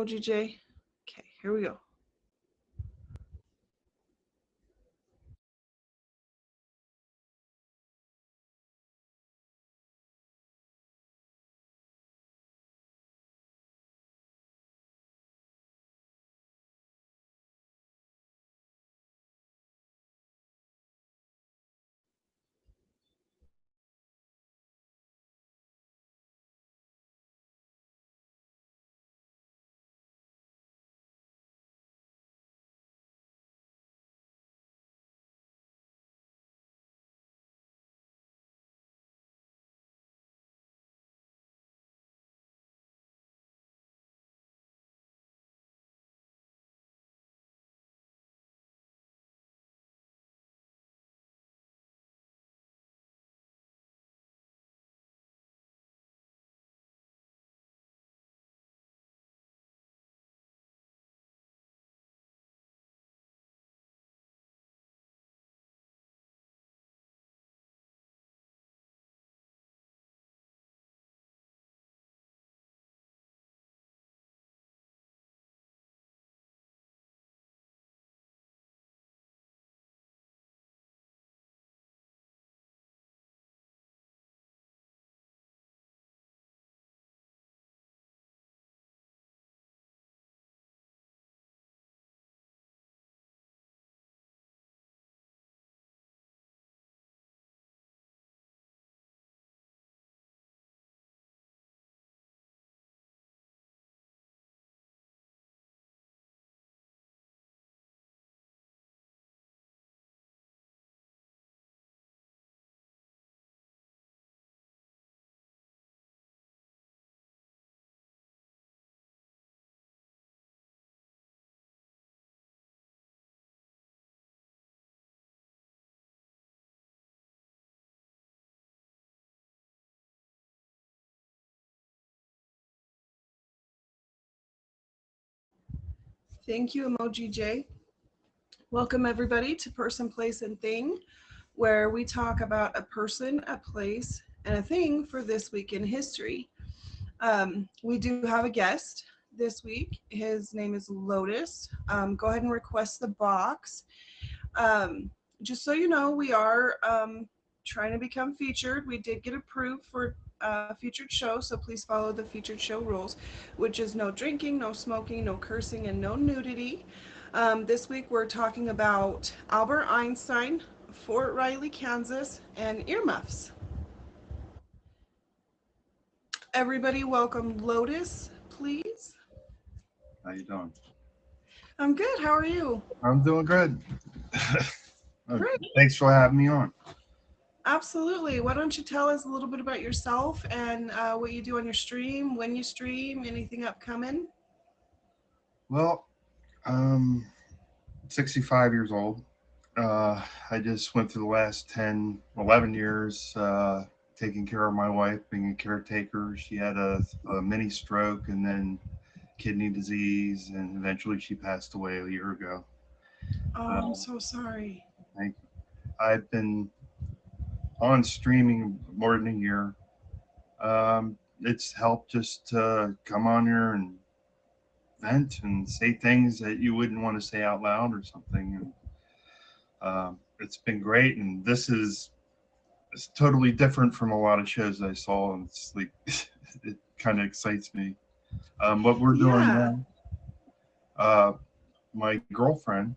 Emoji J? Okay, here we go. Thank you, Emoji J. Welcome, everybody, to Person, Place, and Thing, where we talk about a person, a place, and a thing for this week in history. We do have a guest this week. His name is Lotus. Go ahead and request the box. Um, just so you know, we are trying to become featured. We did get approved for a featured show, so please follow the featured show rules, which is no drinking, no smoking, no cursing, and no nudity. This week we're talking about Albert Einstein, Fort Riley, Kansas, and earmuffs. Everybody, welcome Lotus, please. How you doing? I'm good. How are you? I'm doing good. Great. Thanks for having me on. Absolutely. Why don't you tell us a little bit about yourself and what you do on your stream, when you stream, anything upcoming? Well, um, 65 years old. I just went through the last 10, 11 years taking care of my wife, being a caretaker. She had a mini stroke and then kidney disease, and eventually she passed away a year ago. Oh, I'm Uh, so sorry. I've been on streaming more than a year. It's helped just to come on here and vent and say things that you wouldn't want to say out loud or something. And it's been great. And this is it's totally different from a lot of shows I saw. And it's like it kind of excites me. What we're doing Yeah. now, uh, my girlfriend,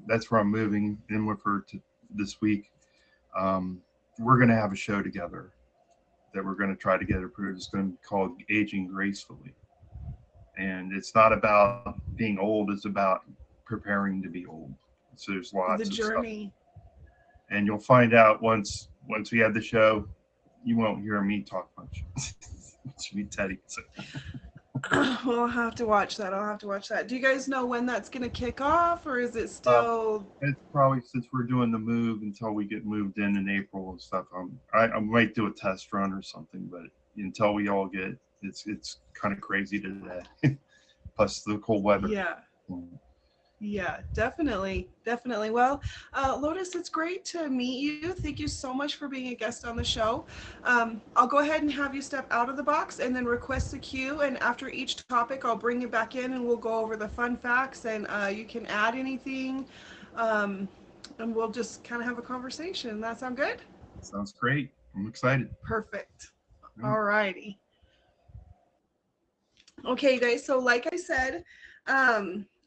that's where I'm moving in with her to this week. Um, we're going to have a show together that we're going to try to get approved. It's going to be called Aging Gracefully. And it's not about being old, it's about preparing to be old. So there's The lots of stuff, journey. and you'll find out once we have the show, you won't hear me talk much. It's me, Teddy. So, Well, I'll have to watch that. I'll have to watch that. Do you guys know when that's going to kick off, or is it uh, still? it's probably since we're doing the move until we get moved in April and stuff. I might do a test run or something, but until we all get, it's kind of crazy today. Plus the cold weather. Yeah. Mm. Yeah, definitely. Definitely. Well, Lotus, it's great to meet you. Thank you so much for being a guest on the show. I'll go ahead and have you step out of the box and then request a cue. And after each topic, I'll bring you back in and we'll go over the fun facts and you can add anything. Um, and we'll just kind of have a conversation. That sound good? Sounds great. I'm excited. Perfect. Yeah. All righty. Okay, guys. So, like I said,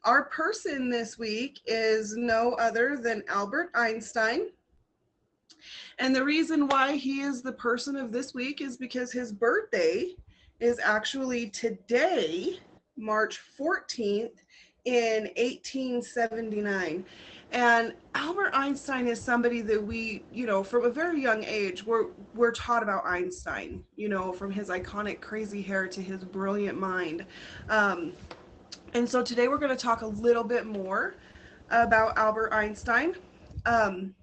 our person this week is no other than Albert Einstein. And the reason why he is the person of this week is because his birthday is actually today, March 14th, in 1879. And Albert Einstein is somebody that we, from a very young age, we're taught about Einstein, from his iconic crazy hair to his brilliant mind. Um, and so today we're going to talk a little bit more about Albert Einstein. Um,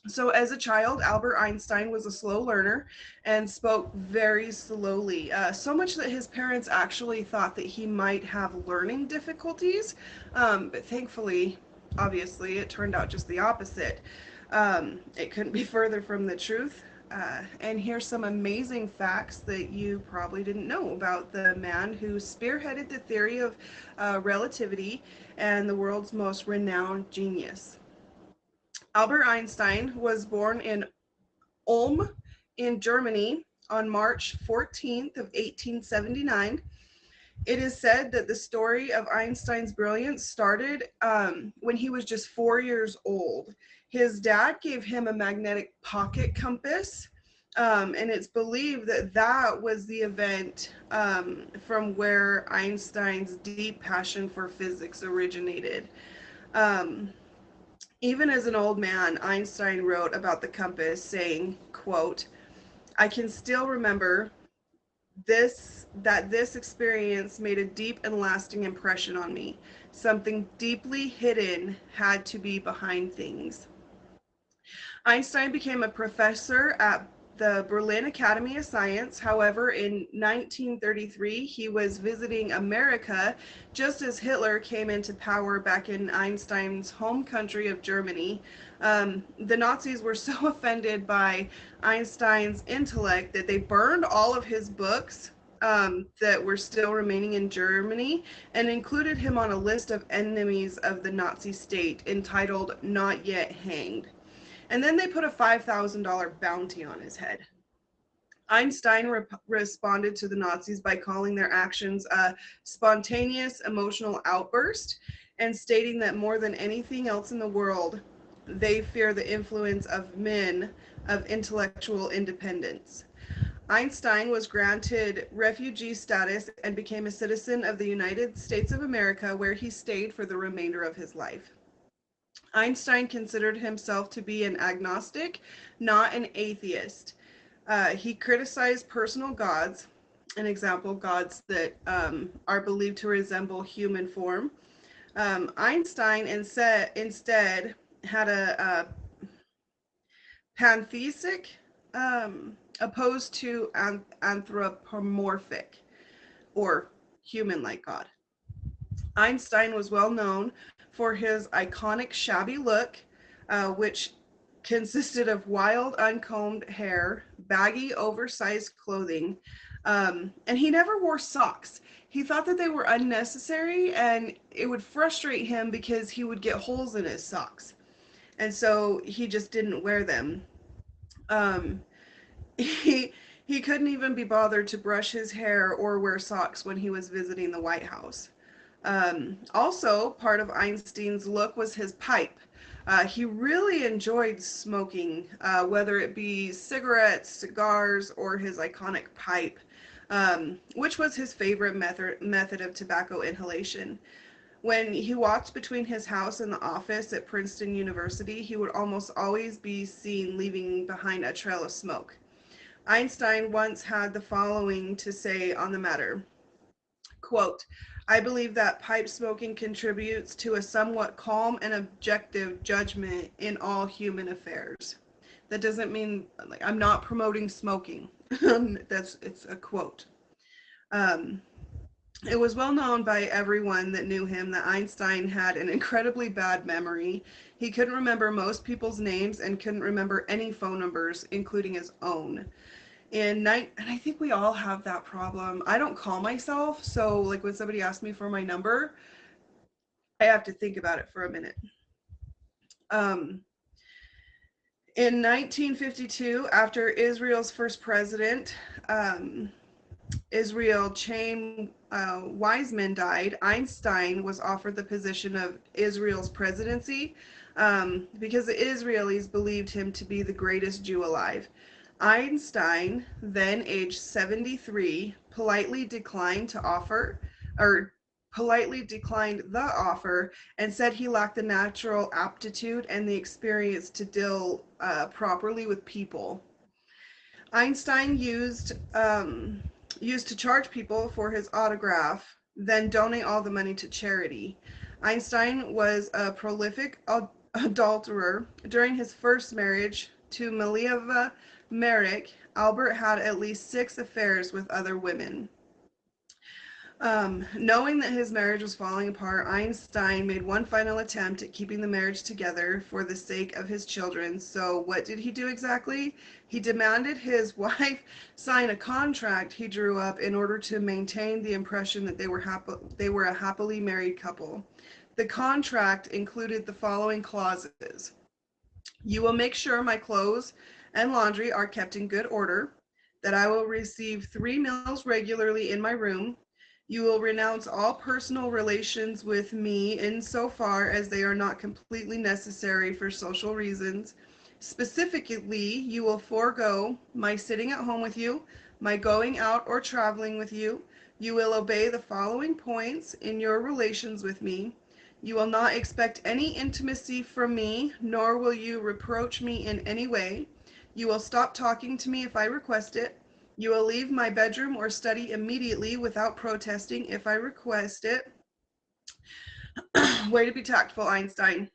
so, as a child, Albert Einstein was a slow learner and spoke very slowly, so much that his parents actually thought that he might have learning difficulties. But thankfully, obviously, it turned out just the opposite. It couldn't be further from the truth. And here's some amazing facts that you probably didn't know about the man who spearheaded the theory of relativity and the world's most renowned genius. Albert Einstein was born in Ulm in Germany on March 14th of 1879. It is said that the story of Einstein's brilliance started when he was just 4 years old. His dad gave him a magnetic pocket compass, and it's believed that that was the event from where Einstein's deep passion for physics originated. Um, Even as an old man, Einstein wrote about the compass, saying, quote, I can still remember this experience made a deep and lasting impression on me. Something deeply hidden had to be behind things. Einstein became a professor at the Berlin Academy of Science. However, in 1933, he was visiting America just as Hitler came into power back in Einstein's home country of Germany. The Nazis were so offended by Einstein's intellect that they burned all of his books that were still remaining in Germany and included him on a list of enemies of the Nazi state entitled Not Yet Hanged. And then they put a $5,000 bounty on his head. Einstein responded to the Nazis by calling their actions a spontaneous emotional outburst and stating that more than anything else in the world, they fear the influence of men of intellectual independence. Einstein was granted refugee status and became a citizen of the United States of America, where he stayed for the remainder of his life. Einstein considered himself to be an agnostic, not an atheist. He criticized personal gods, an example, gods that are believed to resemble human form. Einstein instead had a pantheistic opposed to anthropomorphic or human-like God. Einstein was well known for his iconic shabby look, which consisted of wild, uncombed hair, baggy, oversized clothing, and he never wore socks. He thought that they were unnecessary and it would frustrate him because he would get holes in his socks. And so he just didn't wear them. Um, he he couldn't even be bothered to brush his hair or wear socks when he was visiting the White House. Also, part of Einstein's look was his pipe. He really enjoyed smoking, whether it be cigarettes, cigars, or his iconic pipe, which was his favorite method of tobacco inhalation. When he walked between his house and the office at Princeton University, he would almost always be seen leaving behind a trail of smoke. Einstein once had the following to say on the matter. Quote, I believe that pipe smoking contributes to a somewhat calm and objective judgment in all human affairs. That doesn't mean, like, I'm not promoting smoking. It's a quote. Um, It was well known by everyone that knew him that Einstein had an incredibly bad memory. He couldn't remember most people's names and couldn't remember any phone numbers, including his own. And I think we all have that problem. I don't call myself, so like when somebody asks me for my number, I have to think about it for a minute. Um, in 1952, after Israel's first president, Israel Chaim Weizmann died, Einstein was offered the position of Israel's presidency because the Israelis believed him to be the greatest Jew alive. Einstein, then aged 73, politely declined the offer and said he lacked the natural aptitude and the experience to deal properly with people. Einstein used to charge people for his autograph, then donate all the money to charity. Einstein was a prolific adulterer. During his first marriage to Mileva Merrick, Albert had at least 6 affairs with other women. Knowing that his marriage was falling apart, Einstein made one final attempt at keeping the marriage together for the sake of his children. So, what did he do exactly? He demanded his wife sign a contract he drew up in order to maintain the impression that they were a happily married couple. The contract included the following clauses: you will make sure my clothes and laundry are kept in good order, that I will receive 3 meals regularly in my room. You will renounce all personal relations with me insofar as they are not completely necessary for social reasons. Specifically, you will forego my sitting at home with you, my going out or traveling with you. You will obey the following points in your relations with me. You will not expect any intimacy from me, nor will you reproach me in any way. You will stop talking to me if I request it. You will leave my bedroom or study immediately without protesting if I request it. Way to be tactful, Einstein.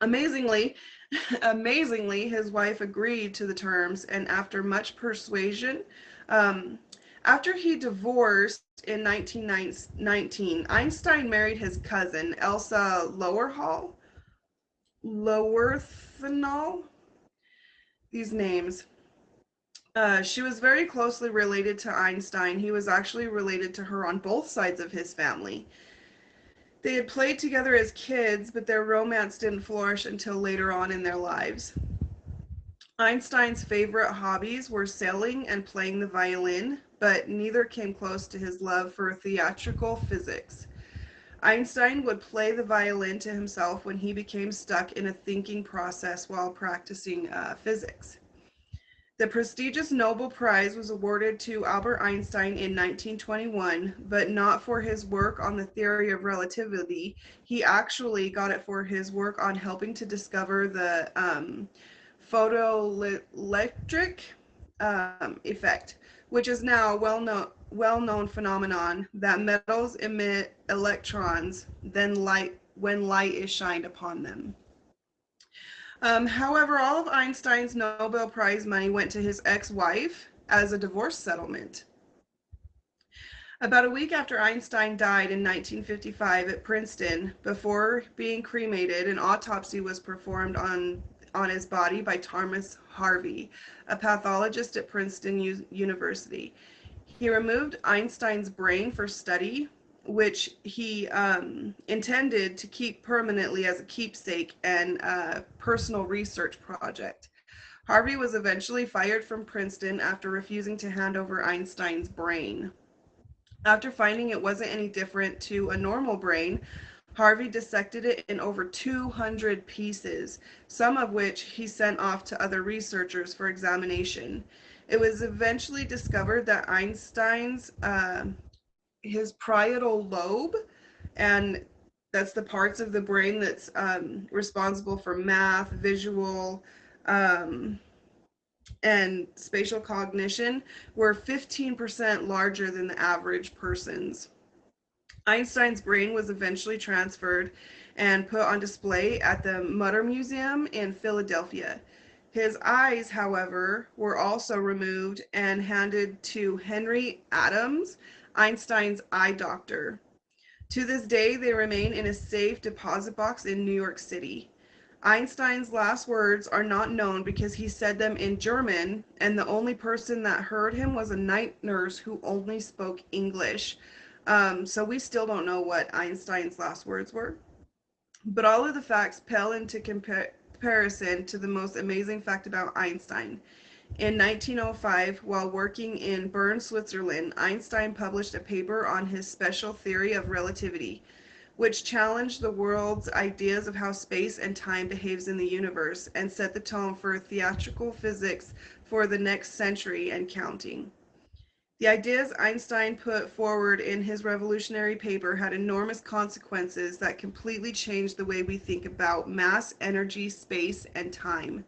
Amazingly, his wife agreed to the terms, and after much persuasion, after he divorced in 1919, Einstein married his cousin, Elsa Lowerthanol. These names. She was very closely related to Einstein. He was actually related to her on both sides of his family. They had played together as kids, but their romance didn't flourish until later on in their lives. Einstein's favorite hobbies were sailing and playing the violin, but neither came close to his love for theatrical physics. Einstein would play the violin to himself when he became stuck in a thinking process while practicing physics. The prestigious Nobel Prize was awarded to Albert Einstein in 1921, but not for his work on the theory of relativity. He actually got it for his work on helping to discover the photoelectric effect, which is now a well-known phenomenon that metals emit electrons when light is shined upon them. However, all of Einstein's Nobel Prize money went to his ex-wife as a divorce settlement. About a week after Einstein died in 1955 at Princeton, before being cremated, an autopsy was performed on his body by Thomas Harvey, a pathologist at Princeton University. He removed Einstein's brain for study, which he intended to keep permanently as a keepsake and a personal research project. Harvey was eventually fired from Princeton after refusing to hand over Einstein's brain. After finding it wasn't any different to a normal brain, Harvey dissected it in over 200 pieces, some of which he sent off to other researchers for examination. It was eventually discovered that Einstein's his parietal lobe, and that's the parts of the brain that's responsible for math, visual, and spatial cognition, were 15% larger than the average person's. Einstein's brain was eventually transferred and put on display at the Mutter Museum in Philadelphia. His eyes, however, were also removed and handed to Henry Adams, Einstein's eye doctor. To this day, they remain in a safe deposit box in New York City. Einstein's last words are not known because he said them in German, and the only person that heard him was a night nurse who only spoke English. So we still don't know what Einstein's last words were. But all of the facts pale into comparison to the most amazing fact about Einstein. In 1905, while working in Bern, Switzerland, Einstein published a paper on his special theory of relativity, which challenged the world's ideas of how space and time behaves in the universe and set the tone for theatrical physics for the next century and counting. The ideas Einstein put forward in his revolutionary paper had enormous consequences that completely changed the way we think about mass, energy, space, and time.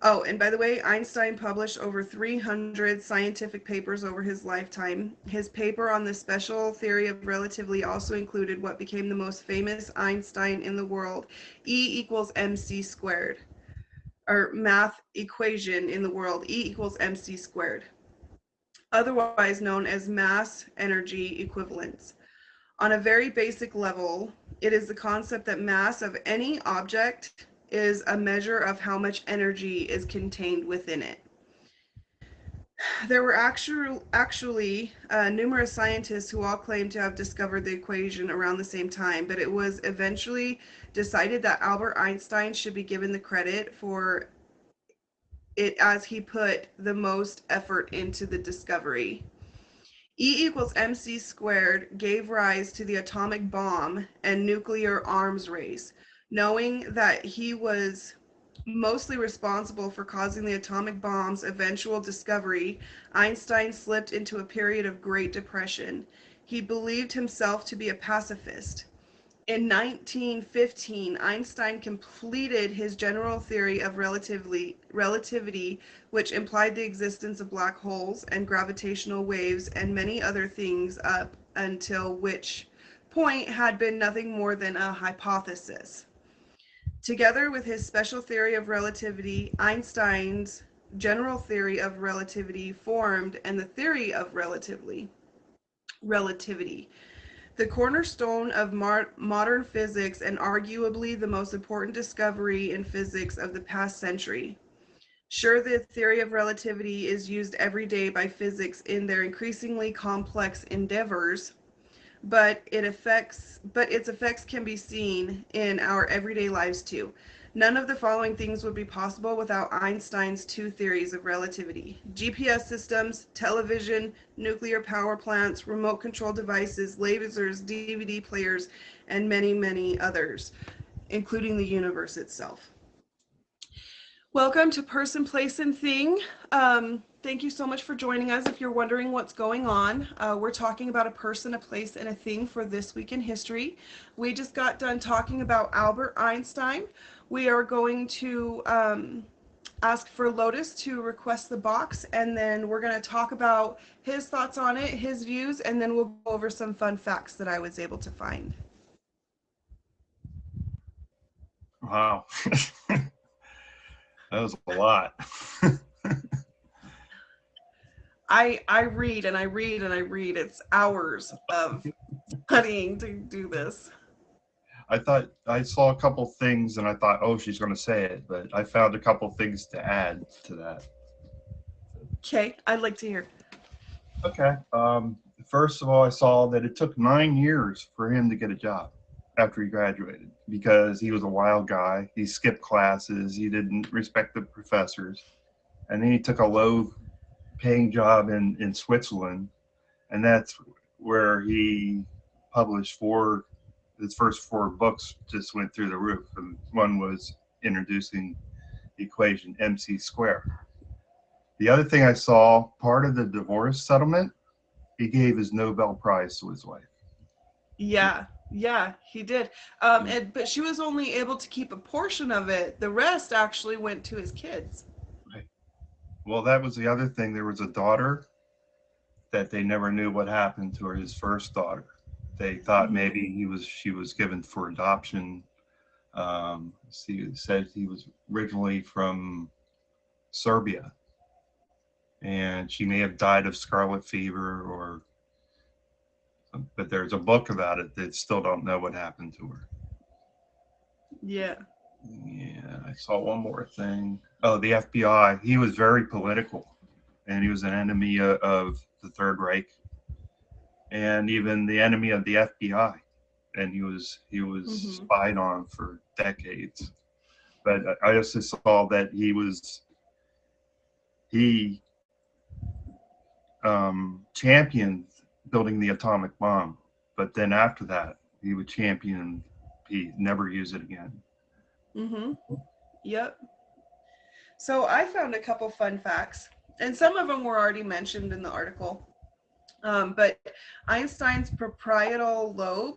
Oh, and by the way, Einstein published over 300 scientific papers over his lifetime. His paper on the special theory of relativity also included what became the most famous Einstein in the world, E equals mc squared, or math equation in the world, E equals mc squared, otherwise known as mass energy equivalence. On a very basic level, it is the concept that mass of any object is a measure of how much energy is contained within it. There were actually numerous scientists who all claimed to have discovered the equation around the same time, but it was eventually decided that Albert Einstein should be given the credit for it as he put the most effort into the discovery. E equals mc squared gave rise to the atomic bomb and nuclear arms race. Knowing that he was mostly responsible for causing the atomic bomb's eventual discovery, Einstein slipped into a period of Great Depression. He believed himself to be a pacifist. In 1915, Einstein completed his general theory of relativity, which implied the existence of black holes and gravitational waves and many other things up until which point had been nothing more than a hypothesis. Together with his special theory of relativity, Einstein's general theory of relativity formed and the theory of relativity, the cornerstone of modern physics and arguably the most important discovery in physics of the past century. Sure, the theory of relativity is used every day by physics in their increasingly complex endeavors, but its effects can be seen in our everyday lives too. None of the following things would be possible without Einstein's two theories of relativity: GPS systems, television, nuclear power plants, remote control devices, lasers, DVD players, and many, many others, including the universe itself. Welcome to Person, Place, and Thing. Thank you so much for joining us. If you're wondering what's going on, we're talking about a person, a place, and a thing for this week in history. We just got done talking about Albert Einstein. We are going to ask for Lotus to request the box, and then we're going to talk about his thoughts on it, his views, and then we'll go over some fun facts that I was able to find. Wow. That was a lot. I read and I read and I read. It's hours of studying to do this. I thought I saw a couple things and I thought, oh, she's going to say it, but I found a couple things to add to that. Okay, I'd like to hear. Okay. First of all, I saw that it took 9 years for him to get a job after he graduated because he was a wild guy. He skipped classes. He didn't respect the professors. And then he took a low-paying job in Switzerland, and that's where he published his first 4 books just went through the roof. And one was introducing the equation mc squared. The other thing I saw, part of the divorce settlement, he gave his Nobel Prize to his wife. Yeah, he did. But she was only able to keep a portion of it. The rest actually went to his kids. Right. Well, that was the other thing. There was a daughter that they never knew what happened to her, his first daughter. They thought maybe she was given for adoption. She said he was originally from Serbia, and she may have died of scarlet fever or But there's a book about it that still don't know what happened to her. Yeah. Yeah, I saw one more thing. Oh, the FBI. He was very political, and he was an enemy of the Third Reich, and even the enemy of the FBI. And he was spied on for decades. But I also saw that he championed building the atomic bomb, but then after that, he would champion peace, never use it again. Yep. So I found a couple fun facts, and some of them were already mentioned in the article. But Einstein's parietal lobe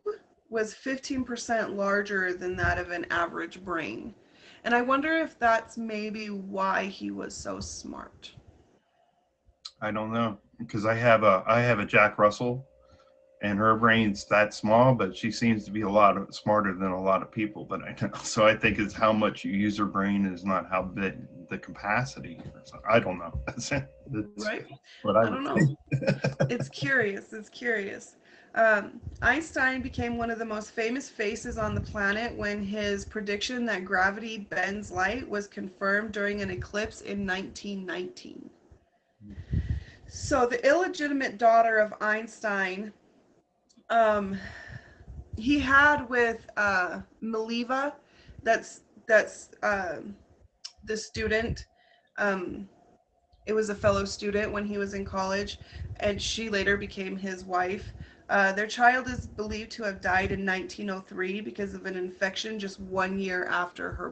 was 15% larger than that of an average brain. And I wonder if that's maybe why he was so smart. I don't know, because I have a Jack Russell, and her brain's that small, but she seems to be a lot smarter than a lot of people that I know. So I think it's how much you use her brain is not how big the capacity. I don't know. That's right? What I don't know. It's curious. It's curious. Einstein became one of the most famous faces on the planet when his prediction that gravity bends light was confirmed during an eclipse in 1919. So the illegitimate daughter of Einstein, he had with Mileva, that's the student. It was a fellow student when he was in college, and she later became his wife. Their child is believed to have died in 1903 because of an infection just 1 year after her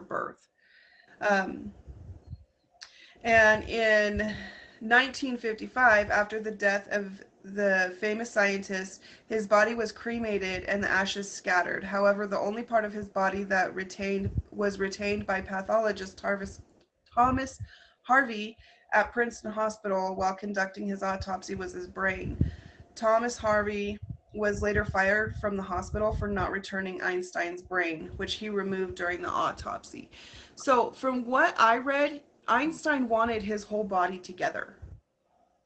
birth. And in 1955, after the death of the famous scientist, his body was cremated and the ashes scattered. However, the only part of his body that was retained by pathologist Thomas Harvey at Princeton Hospital while conducting his autopsy was his brain. Thomas Harvey was later fired from the hospital for not returning Einstein's brain, which he removed during the autopsy. So from what I read, Einstein wanted his whole body together.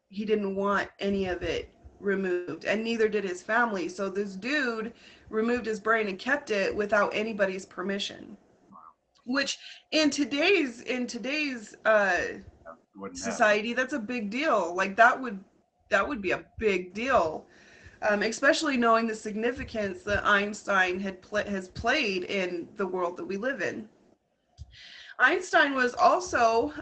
He didn't want any of it removed, and neither did his family. So this dude removed his brain and kept it without anybody's permission. Which in today's society, that's a big deal. Like that would be a big deal, especially knowing the significance that Einstein has played in the world that we live in. Einstein was also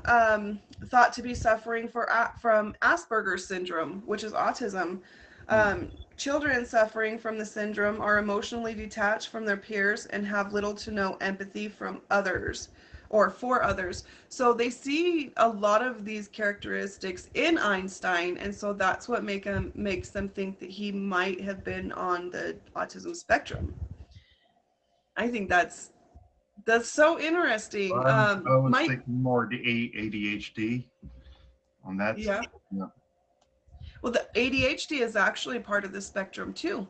thought to be suffering from Asperger's syndrome, which is autism. Children suffering from the syndrome are emotionally detached from their peers and have little to no empathy from others or for others. So they see a lot of these characteristics in Einstein, and so that's what makes them think that he might have been on the autism spectrum. I think that's so interesting. I was thinking more the ADHD on that. Yeah. Well, the ADHD is actually part of the spectrum too.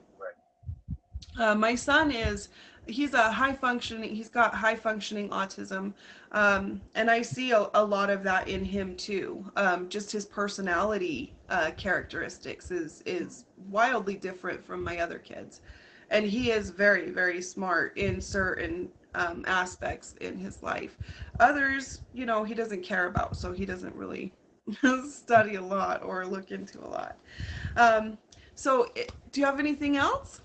Right. My son he's got high functioning autism. And I see a lot of that in him too. Just his personality characteristics is wildly different from my other kids. And he is very, very smart in certain aspects in his life. Others, he doesn't care about, so he doesn't really study a lot or look into a lot. So do you have anything else?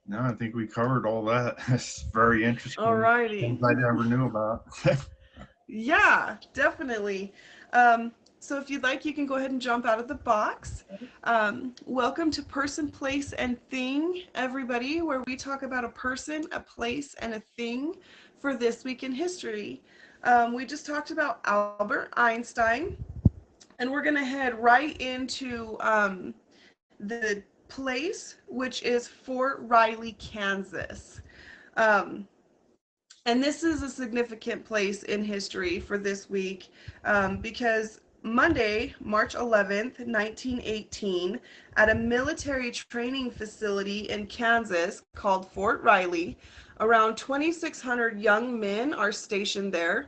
No, I think we covered all that. It's very interesting. All righty. Things I never knew about. Yeah, definitely. So if you'd like, you can go ahead and jump out of the box. Welcome to Person, Place, and Thing, everybody, where we talk about a person, a place, and a thing for this week in history. We just talked about Albert Einstein, and we're going to head right into the place, which is Fort Riley, Kansas. And this is a significant place in history for this week because Monday, March 11th, 1918, at a military training facility in Kansas called Fort Riley, around 2,600 young men are stationed there.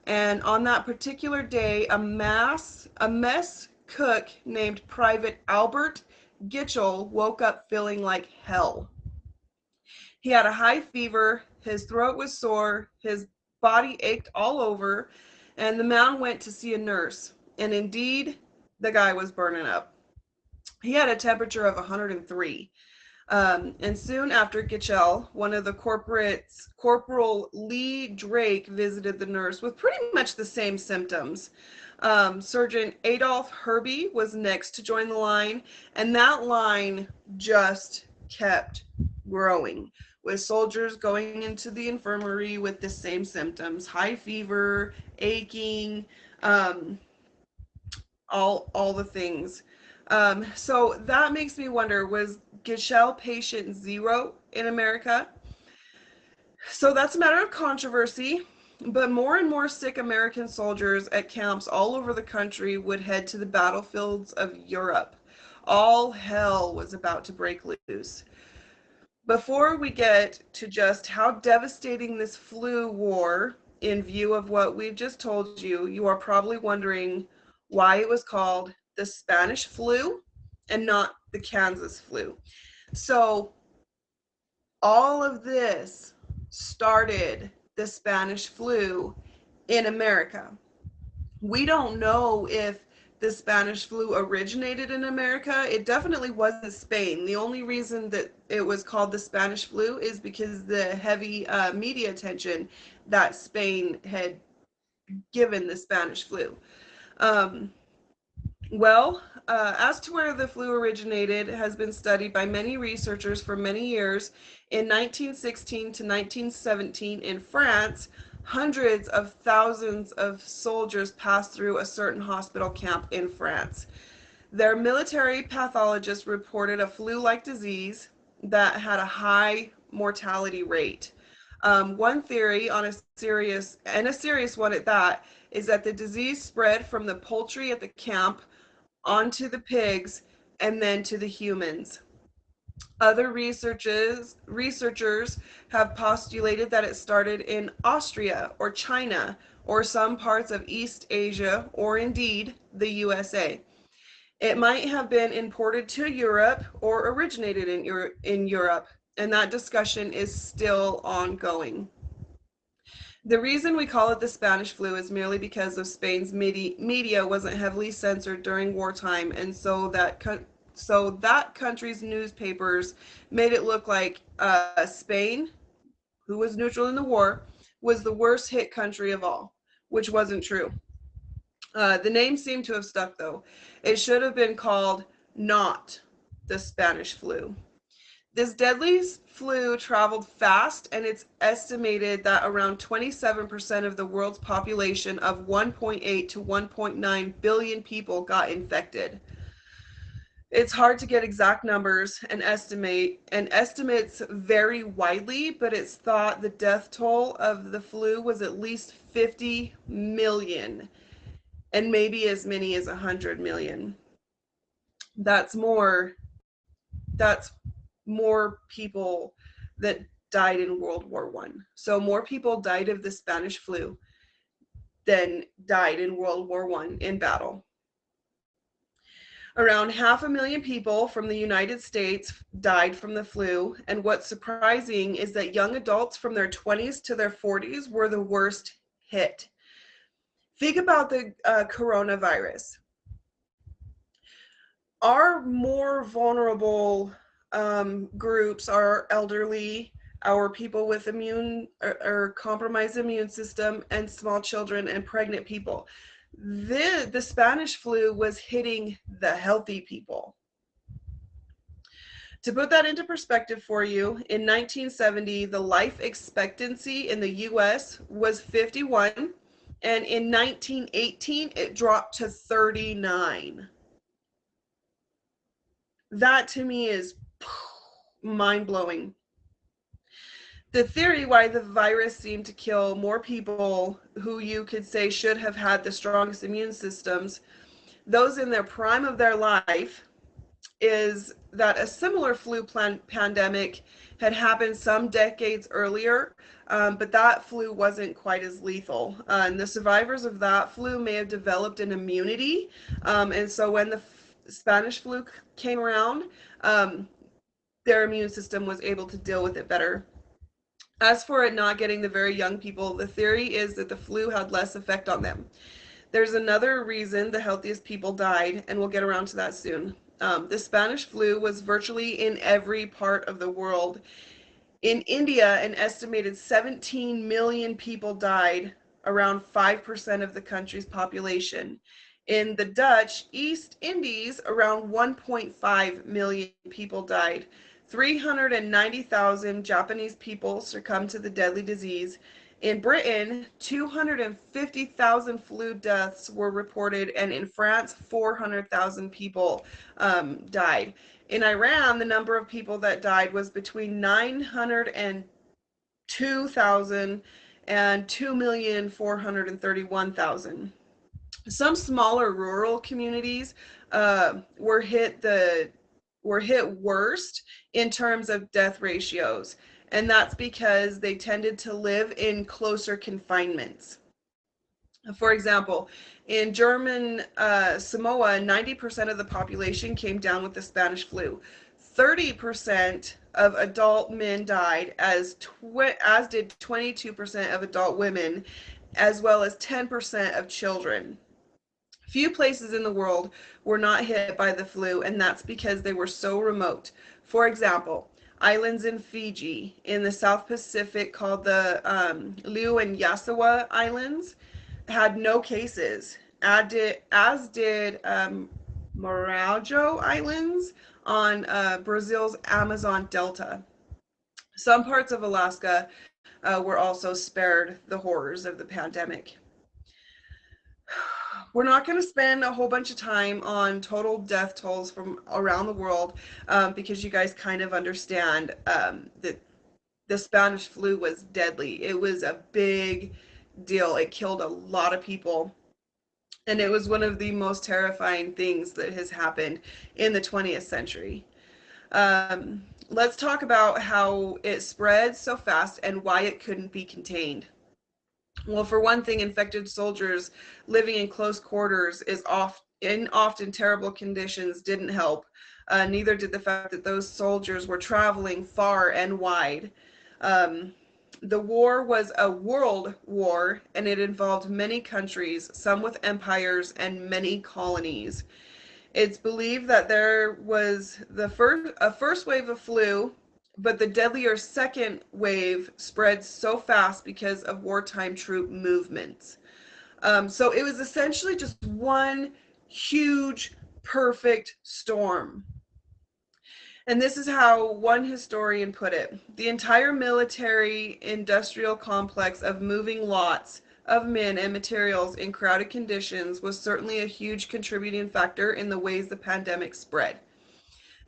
And on that particular day, a mess cook named Private Albert Gitchell woke up feeling like hell. He had a high fever, his throat was sore, his body ached all over, and the man went to see a nurse. And indeed, the guy was burning up. He had a temperature of 103. And soon after Gitchell, one of the corporates, Corporal Lee Drake, visited the nurse with pretty much the same symptoms. Surgeon Adolph Herbie was next to join the line, and that line just kept growing, with soldiers going into the infirmary with the same symptoms: high fever, aching, all the things. So that makes me wonder, was Gitchell patient zero in America? So that's a matter of controversy, but more and more sick American soldiers at camps all over the country would head to the battlefields of Europe. All hell was about to break loose. Before we get to just how devastating this flu war, in view of what we've just told you, you are probably wondering why it was called the Spanish flu and not the Kansas flu. So all of this started the Spanish flu in America. We don't know if the Spanish flu originated in America. It definitely wasn't Spain. The only reason that it was called the Spanish flu is because the heavy media attention that Spain had given the Spanish flu. As to where the flu originated has been studied by many researchers for many years. In 1916 to 1917 in France, hundreds of thousands of soldiers passed through a certain hospital camp in France. Their military pathologist reported a flu-like disease that had a high mortality rate. One theory, on a serious one at that, is that the disease spread from the poultry at the camp onto the pigs and then to the humans. Other researchers have postulated that it started in Austria or China or some parts of East Asia or indeed the USA. It might have been imported to Europe or originated in Europe, and that discussion is still ongoing. The reason we call it the Spanish flu is merely because of Spain's media wasn't heavily censored during wartime, and so that country's newspapers made it look like Spain, who was neutral in the war, was the worst hit country of all, which wasn't true. The name seemed to have stuck, though. It should have been called not the Spanish flu. This deadly flu traveled fast, and it's estimated that around 27% of the world's population of 1.8 to 1.9 billion people got infected. It's hard to get exact numbers and estimates vary widely, but it's thought the death toll of the flu was at least 50 million and maybe as many as 100 million. That's more people that died in World War I. So more people died of the Spanish flu than died in World War I in battle. Around 500,000 people from the United States died from the flu, and what's surprising is that young adults from their 20s to their 40s were the worst hit. Think about the coronavirus. Our more vulnerable groups are elderly, our people with immune or compromised immune system, and small children and pregnant people. The Spanish flu was hitting the healthy people. To put that into perspective for you, in 1970, the life expectancy in the US was 51, and in 1918, it dropped to 39. That to me is mind-blowing. The theory why the virus seemed to kill more people who you could say should have had the strongest immune systems, those in their prime of their life, is that a similar flu pandemic had happened some decades earlier, but that flu wasn't quite as lethal. And the survivors of that flu may have developed an immunity. And so when Spanish flu came around, their immune system was able to deal with it better. As for it not getting the very young people, the theory is that the flu had less effect on them. There's another reason the healthiest people died, and we'll get around to that soon. The Spanish flu was virtually in every part of the world. In India, an estimated 17 million people died, around 5% of the country's population. In the Dutch East Indies, around 1.5 million people died. 390,000 Japanese people succumbed to the deadly disease. In Britain, 250,000 flu deaths were reported, and in France, 400,000 people died. In Iran, the number of people that died was between 902,000 and 2,431,000. Some smaller rural communities were hit worst in terms of death ratios, and that's because they tended to live in closer confinements. For example, in German Samoa, 90% of the population came down with the Spanish flu. 30% of adult men died, as did 22% of adult women, as well as 10% of children. Few places in the world were not hit by the flu, and that's because they were so remote. For example, islands in Fiji in the South Pacific called the Liu and Yasawa Islands had no cases, as did Marajo Islands on Brazil's Amazon Delta. Some parts of Alaska were also spared the horrors of the pandemic. We're not going to spend a whole bunch of time on total death tolls from around the world because you guys kind of understand that the Spanish flu was deadly. It was a big deal. It killed a lot of people. And it was one of the most terrifying things that has happened in the 20th century. Let's talk about how it spread so fast and why it couldn't be contained. Well, for one thing, infected soldiers living in close quarters in often terrible conditions didn't help. Neither did the fact that those soldiers were traveling far and wide. The war was a world war, and it involved many countries, some with empires and many colonies. It's believed that there was a first wave of flu, but the deadlier second wave spread so fast because of wartime troop movements. So it was essentially just one huge, perfect storm. And this is how one historian put it: the entire military industrial complex of moving lots of men and materials in crowded conditions was certainly a huge contributing factor in the ways the pandemic spread.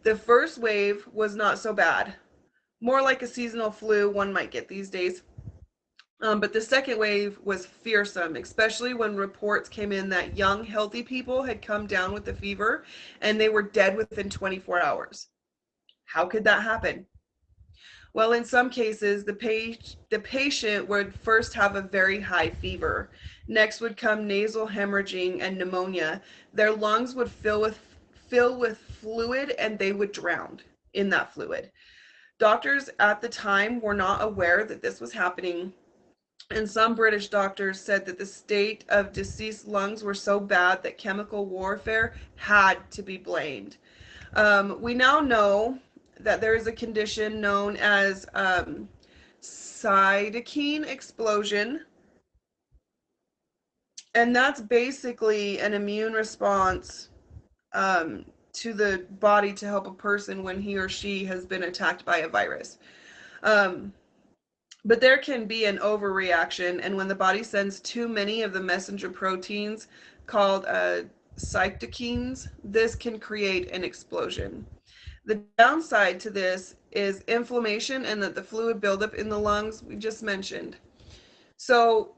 The first wave was not so bad, more like a seasonal flu one might get these days. But the second wave was fearsome, especially when reports came in that young, healthy people had come down with the fever and they were dead within 24 hours. How could that happen? Well, in some cases, the patient would first have a very high fever. Next would come nasal hemorrhaging and pneumonia. Their lungs would fill with fluid and they would drown in that fluid. Doctors at the time were not aware that this was happening, and some British doctors said that the state of deceased lungs were so bad that chemical warfare had to be blamed. We now know that there is a condition known as cytokine explosion, and that's basically an immune response to the body to help a person when he or she has been attacked by a virus. But there can be an overreaction, and when the body sends too many of the messenger proteins called cytokines, this can create an explosion. The downside to this is inflammation and that the fluid buildup in the lungs we just mentioned. So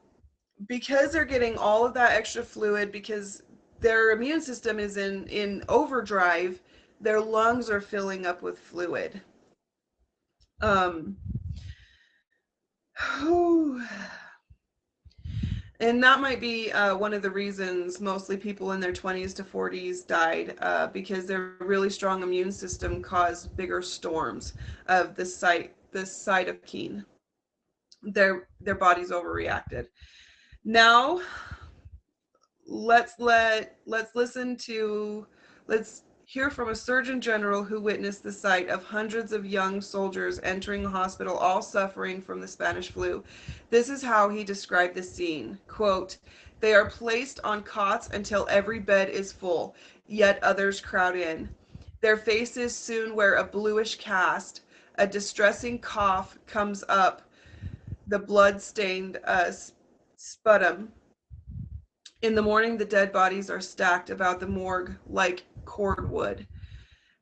because they're getting all of that extra fluid, because their immune system is in overdrive, their lungs are filling up with fluid. And that might be one of the reasons mostly people in their 20s to 40s died, because their really strong immune system caused bigger storms of the cytokine. Their bodies overreacted. Now let's hear from a surgeon general who witnessed the sight of hundreds of young soldiers entering a hospital, all suffering from the Spanish flu. This is how he described the scene. Quote, "They are placed on cots until every bed is full, yet others crowd in. Their faces soon wear a bluish cast. A distressing cough comes up, the blood-stained sputum. In the morning, the dead bodies are stacked about the morgue like cordwood."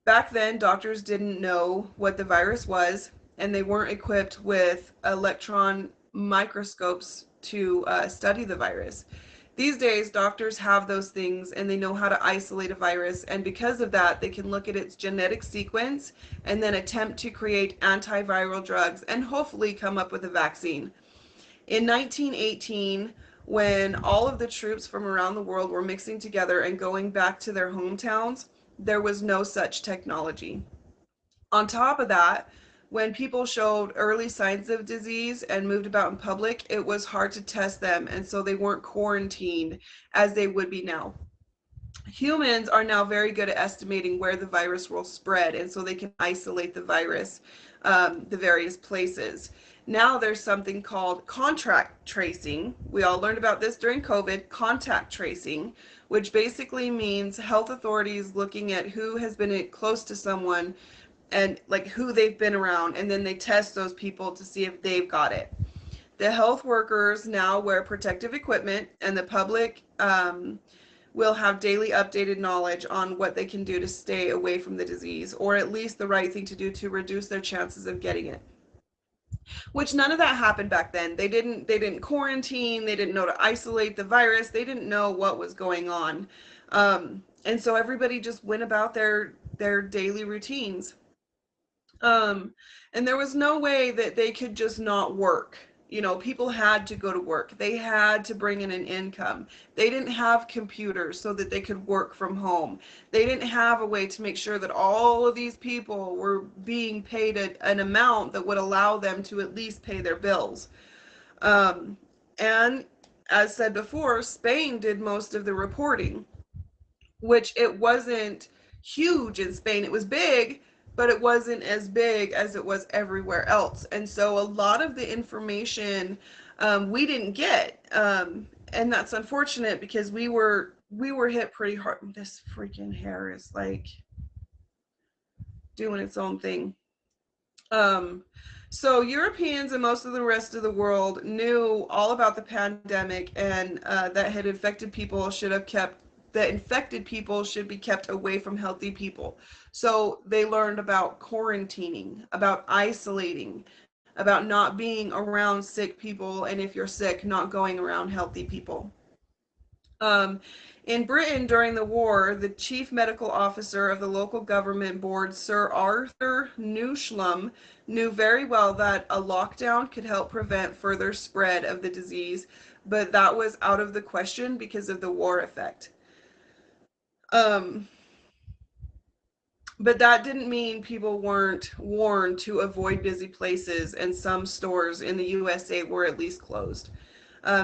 Back then, doctors didn't know what the virus was, and they weren't equipped with electron microscopes to study the virus. These days, doctors have those things and they know how to isolate a virus, and because of that, they can look at its genetic sequence and then attempt to create antiviral drugs and hopefully come up with a vaccine. In 1918, when all of the troops from around the world were mixing together and going back to their hometowns, there was no such technology. On top of that, when people showed early signs of disease and moved about in public, it was hard to test them, and so they weren't quarantined as they would be now. Humans are now very good at estimating where the virus will spread, and so they can isolate the virus, the various places. Now there's something called contact tracing. We all learned about this during COVID, contact tracing, which basically means health authorities looking at who has been close to someone and like who they've been around, and then they test those people to see if they've got it. The health workers now wear protective equipment, and the public will have daily updated knowledge on what they can do to stay away from the disease, or at least the right thing to do to reduce their chances of getting it. Which none of that happened back then. They didn't quarantine, they didn't know to isolate the virus, they didn't know what was going on. And so everybody just went about their daily routines. And there was no way that they could just not work. You know, people had to go to work. They had to bring in an income. They didn't have computers so that they could work from home. They didn't have a way to make sure that all of these people were being paid an amount that would allow them to at least pay their bills. And as said before, Spain did most of the reporting, which it wasn't huge in Spain. It was big, but it wasn't as big as it was everywhere else. And so a lot of the information we didn't get. And that's unfortunate because we were hit pretty hard. This freaking hair is like doing its own thing. So Europeans and most of the rest of the world knew all about the pandemic, and that had infected people infected people should be kept away from healthy people. So they learned about quarantining, about isolating, about not being around sick people, and if you're sick, not going around healthy people. In Britain during the war, the chief medical officer of the local government board, Sir Arthur Newshlum, knew very well that a lockdown could help prevent further spread of the disease, but that was out of the question because of the war effect. But that didn't mean people weren't warned to avoid busy places, and some stores in the USA were at least closed.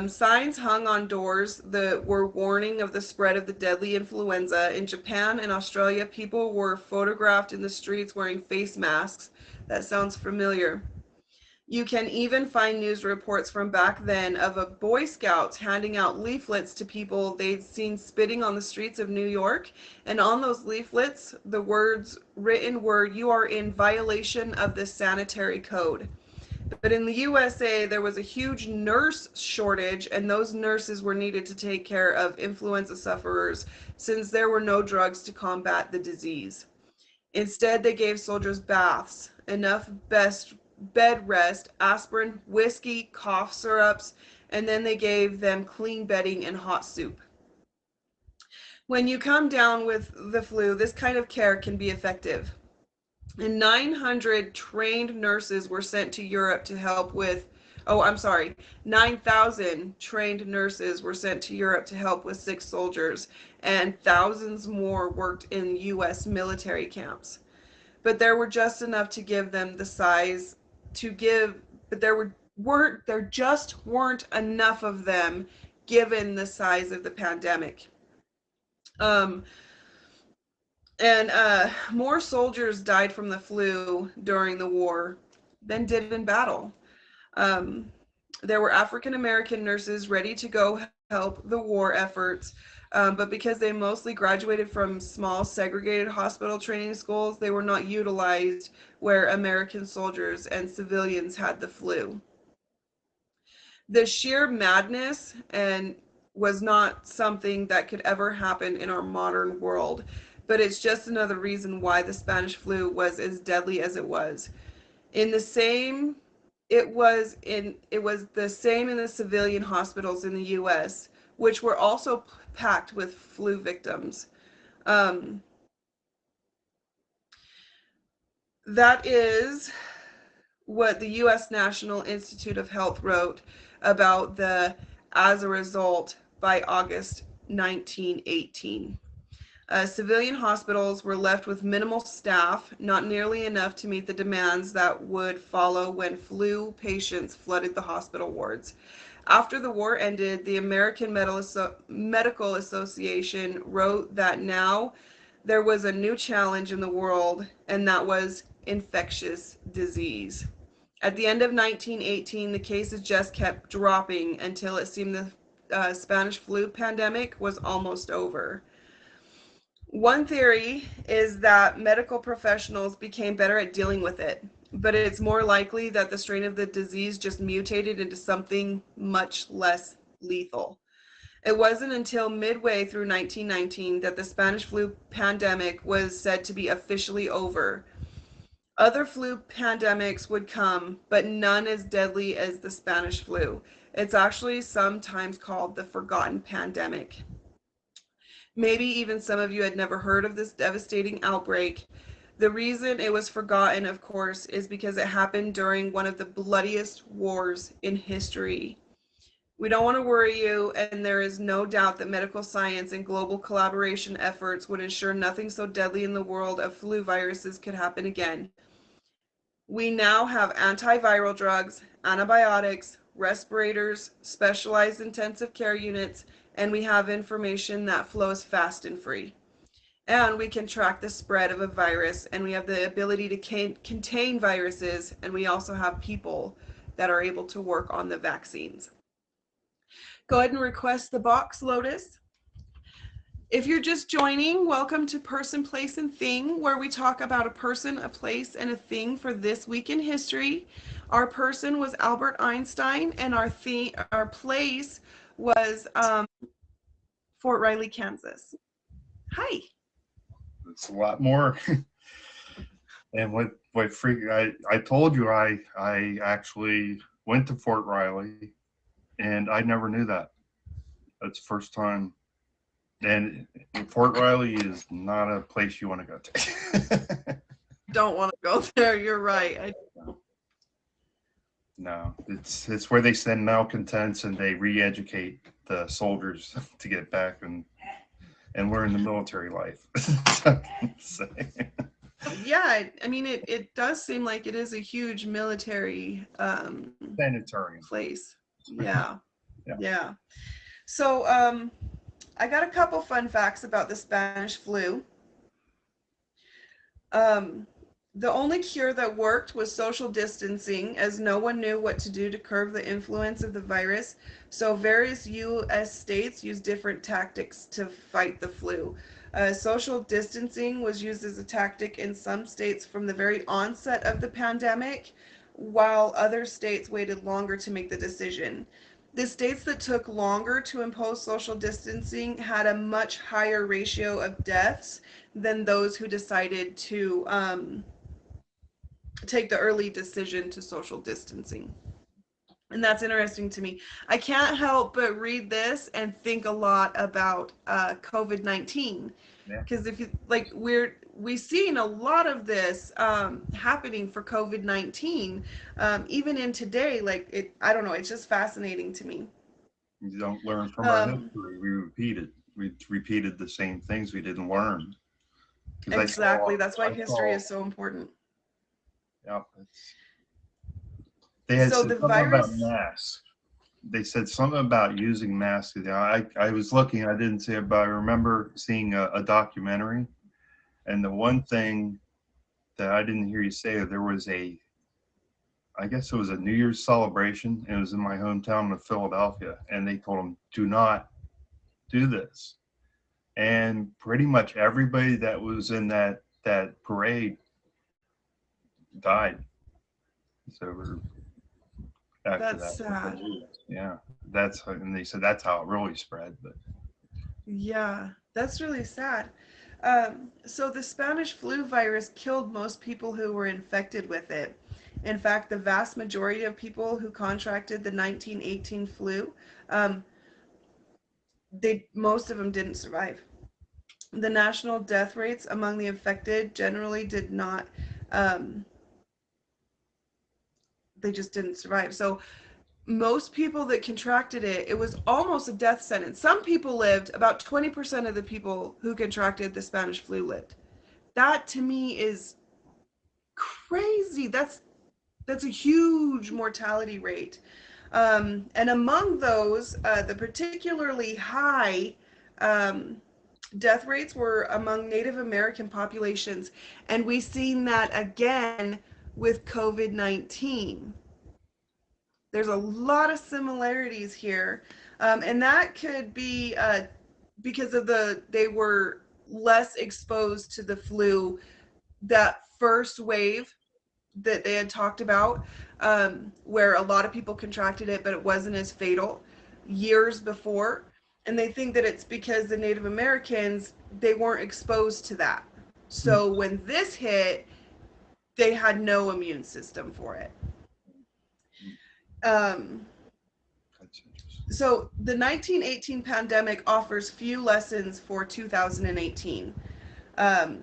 Signs hung on doors that were warning of the spread of the deadly influenza. In Japan and Australia, people were photographed in the streets wearing face masks. That sounds familiar. You can even find news reports from back then of a Boy Scouts handing out leaflets to people they'd seen spitting on the streets of New York. And on those leaflets, the words written were, "You are in violation of the sanitary code." But in the USA, there was a huge nurse shortage, and those nurses were needed to take care of influenza sufferers since there were no drugs to combat the disease. Instead, they gave soldiers baths, enough bed rest, aspirin, whiskey, cough syrups, and then they gave them clean bedding and hot soup. When you come down with the flu, this kind of care can be effective. And 900 trained nurses were sent to Europe to help with Oh, I'm sorry. 9,000 trained nurses were sent to Europe to help with sick soldiers, and thousands more worked in U.S. military camps. But there were just enough to give them the size to give, but there just weren't enough of them given the size of the pandemic. Um, and more soldiers died from the flu during the war than did in battle. Um, there were African American nurses ready to go help the war efforts, but because they mostly graduated from small segregated hospital training schools, they were not utilized where American soldiers and civilians had the flu. The sheer madness and was not something that could ever happen in our modern world, but it's just another reason why the Spanish flu was as deadly as it was. In the same it was the same in the civilian hospitals in the US, which were also packed with flu victims. Um, that is what the US National Institute of Health wrote about the as a result by August 1918. Civilian hospitals were left with minimal staff, not nearly enough to meet the demands that would follow when flu patients flooded the hospital wards. After the war ended, the American Medical Association wrote that now there was a new challenge in the world, and that was infectious disease. At the end of 1918, the cases just kept dropping until it seemed the Spanish flu pandemic was almost over. One theory is that medical professionals became better at dealing with it, but it's more likely that the strain of the disease just mutated into something much less lethal. It wasn't until midway through 1919 that the Spanish flu pandemic was said to be officially over. Other flu pandemics would come, but none as deadly as the Spanish flu. It's actually sometimes called the forgotten pandemic. Maybe even some of you had never heard of this devastating outbreak. The reason it was forgotten, of course, is because it happened during one of the bloodiest wars in history. We don't want to worry you, and there is no doubt that medical science and global collaboration efforts would ensure nothing so deadly in the world of flu viruses could happen again. We now have antiviral drugs, antibiotics, respirators, specialized intensive care units, and we have information that flows fast and free. And we can track the spread of a virus, and we have the ability to contain viruses, and we also have people that are able to work on the vaccines. Go ahead and request the box, Lotus. If you're just joining, welcome to Person, Place, and Thing, where we talk about a person, a place, and a thing for this week in history. Our person was Albert Einstein, and our place was Fort Riley, Kansas. Hi. It's a lot more. And what freak I told you I actually went to Fort Riley, and I never knew that. That's the first time. And Fort Riley is not a place you want to go to. Don't want to go there. You're right. No, it's where they send malcontents and they re-educate the soldiers to get back, and we're in the military life. Yeah, I mean it does seem like it is a huge military sanitarium place. Yeah. Yeah. Yeah. So I got a couple fun facts about the Spanish flu. The only cure that worked was social distancing, as no one knew what to do to curb the influence of the virus. So various U.S. states used different tactics to fight the flu. Social distancing was used as a tactic in some states from the very onset of the pandemic, while other states waited longer to make the decision. The states that took longer to impose social distancing had a much higher ratio of deaths than those who decided to take the early decision to social distancing. And that's interesting to me. I can't help but read this and think a lot about COVID-19. Because if you like, we've seen a lot of this happening for COVID-19, even in today. Like I don't know, it's just fascinating to me. You don't learn from our Um, history. We repeated the same things we didn't learn. Because exactly. That's why I history saw, is so important. yeah, they had So said the something about virus, masks. They said something about using masks. I was looking, I didn't see it, but I remember seeing a documentary. And the one thing that I didn't hear you say, there was I guess it was a New Year's celebration. And it was in my hometown of Philadelphia. And they told them, do not do this. And pretty much everybody that was in that parade died. So we're after that's that. sad. Yeah, and they said that's how it really spread. But Yeah, that's really sad. So the Spanish flu virus killed most people who were infected with it. In fact, the vast majority of people who contracted the 1918 flu, um, most of them didn't survive. The national death rates among the infected generally did not, um, they just didn't survive. So most people that contracted it, it was almost a death sentence. Some people lived, about 20% of the people who contracted the Spanish flu lived. That to me is crazy. That's a huge mortality rate. And among those, the particularly high um, death rates were among Native American populations. And we've seen that again with COVID 19. There's a lot of similarities here. And that could be because of they were less exposed to the flu, that first wave that they had talked about, where a lot of people contracted it, but it wasn't as fatal years before. And they think that it's because the Native Americans, they weren't exposed to that. So when this hit, they had no immune system for it. Um, that's interesting. so the 1918 pandemic offers few lessons for 2018.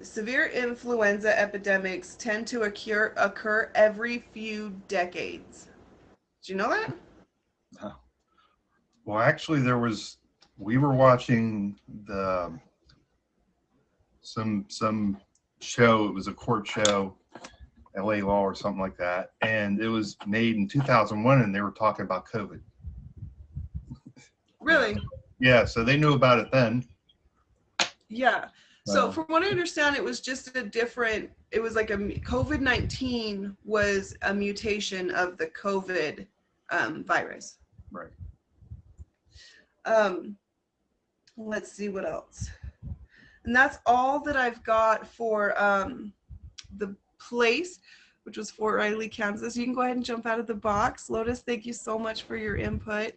Severe influenza epidemics tend to occur every few decades. Do you know that? Well, actually, we were watching some show. It was a court show, LA Law or something like that, and it was made in 2001, and they were talking about COVID. Really? Yeah, so they knew about it then. Yeah. So from what I understand, it was just it was like COVID-19 was a mutation of the COVID virus. Right. Let's see what else. And that's all that I've got for the place, which was Fort Riley, Kansas. You can go ahead and jump out of the box. Lotus, thank you so much for your input.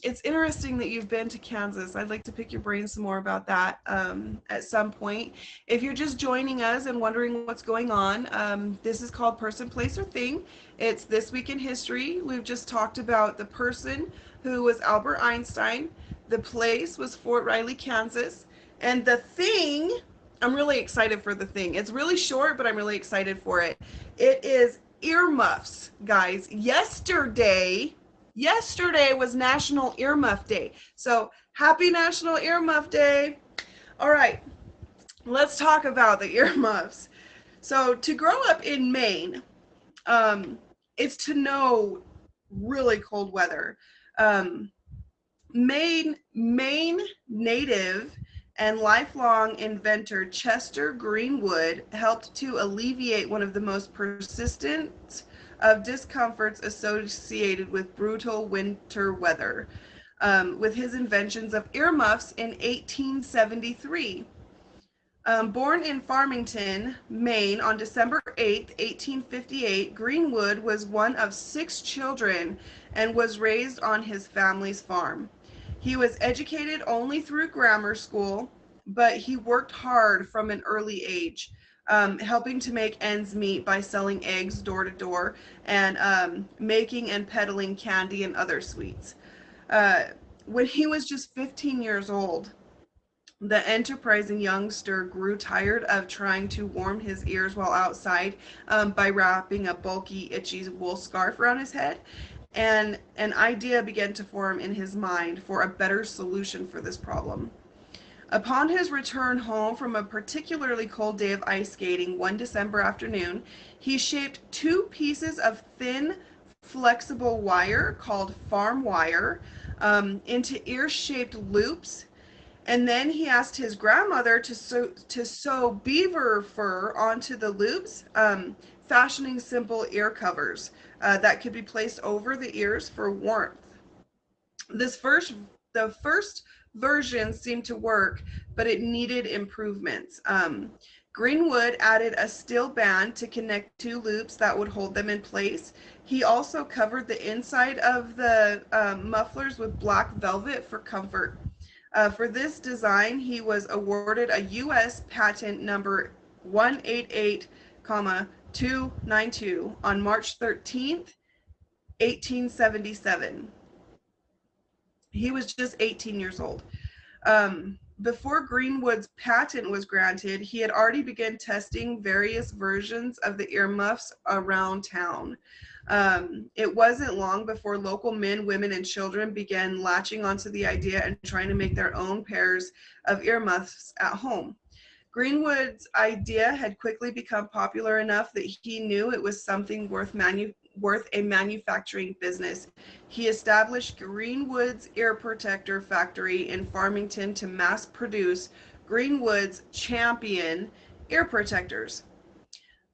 It's interesting that you've been to Kansas. I'd like to pick your brain some more about that at some point. If you're just joining us and wondering what's going on, this is called Person, Place, or Thing. It's This Week in History. We've just talked about the person, who was Albert Einstein. The place was Fort Riley, Kansas. And the thing, I'm really excited for the thing. It's really short, but I'm really excited for it. It is earmuffs, guys. Yesterday was National Earmuff Day. So happy National Earmuff Day. All right, let's talk about the earmuffs. So to grow up in Maine, it's to know really cold weather. Maine native and lifelong inventor Chester Greenwood helped to alleviate one of the most persistent of discomforts associated with brutal winter weather with his inventions of earmuffs in 1873. Born in Farmington, Maine on December 8, 1858, Greenwood was one of 6 children and was raised on his family's farm. He was educated only through grammar school, but he worked hard from an early age, helping to make ends meet by selling eggs door to door and making and peddling candy and other sweets. When he was just 15 years old, The enterprising youngster grew tired of trying to warm his ears while outside by wrapping a bulky, itchy wool scarf around his head. And an idea began to form in his mind for a better solution for this problem. Upon his return home from a particularly cold day of ice skating one December afternoon, he shaped two pieces of thin, flexible wire called farm wire into ear-shaped loops, and then he asked his grandmother to sew beaver fur onto the loops, fashioning simple ear covers that could be placed over the ears for warmth. This the first version seemed to work, but it needed improvements. Greenwood added a steel band to connect two loops that would hold them in place. He also covered the inside of the mufflers with black velvet for comfort. For this design, he was awarded a U.S. patent number 188,292 on March 13th, 1877. He was just 18 years old. Before Greenwood's patent was granted, he had already begun testing various versions of the earmuffs around town. It wasn't long before local men, women, and children began latching onto the idea and trying to make their own pairs of earmuffs at home. Greenwood's idea had quickly become popular enough that he knew it was something worth a manufacturing business. He established Greenwood's Ear Protector Factory in Farmington to mass produce Greenwood's Champion ear protectors.